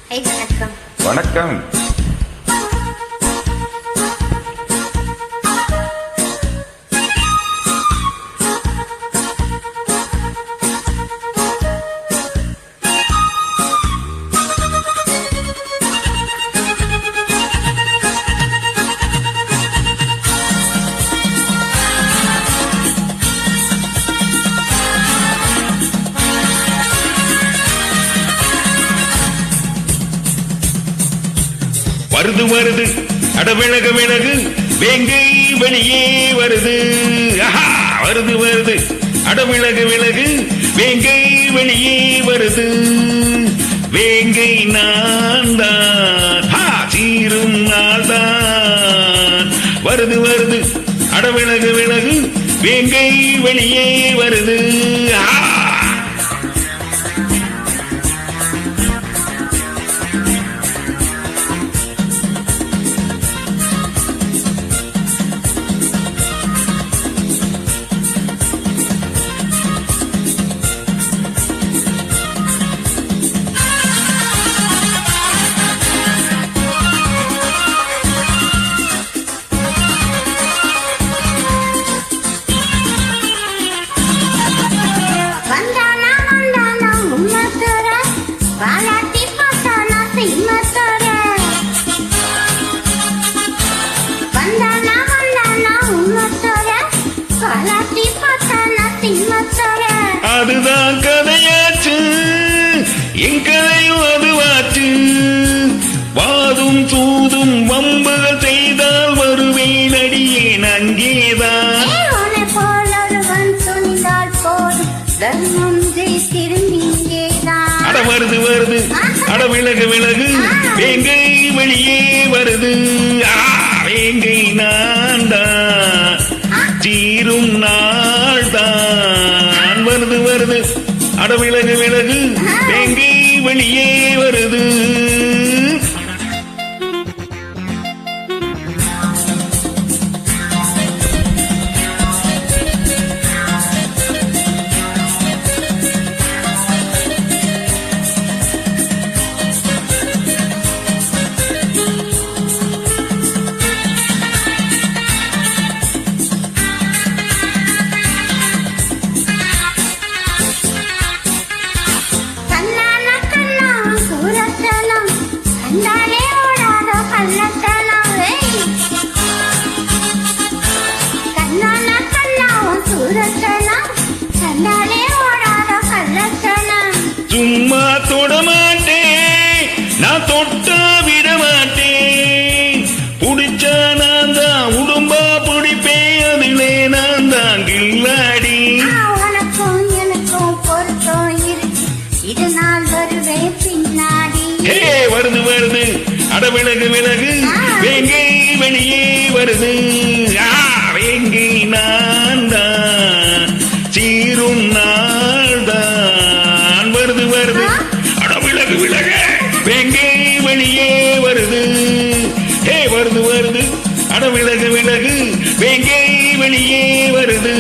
வணக்கம். வணக்கம். வருது வருது அட விலகு விலகு வேங்கை வெளியே வருது. வருது வருது அட விலகு விலகு வேங்கை வெளியே வருது. வேங்கை நான் தான் சீரும் நாள் தான். வருது வருது அட விலகு விலகு வேங்கை வெளியே வருது. அதுதான் கதையாச்சு, என் கதையும் அதுவாச்சு. வாதும் சூதும் வம்புகள் செய்தால் வருவேன் அடியேன் அங்கேதான். அட வருது வருது அட விலகு விலகு வேங்கை வெளியே வருது. வேங்கை நான் தான் சீரும் நாள் தான். வருது வருது அட விலகு விலகு வேங்கை வெளியே வருது. சும்மா தொடமாட்டேன், நான் தொட்டா விட மாட்டேன். புடிச்சா நான் தான் உடும்பா பிடிப்பேன், அதிலே நான் தான் கில்லாடி. வருது வருது அட விலகு விலகு வேங்கை வெளியே வருது. வேங்கை நான் தான் சீரும் நாள் தான். வருது வருது அட விலகு விலகு வேங்கை வெளியே வருது. வருது வருது அட விலகு விலகு வேங்கை வெளியே வருது.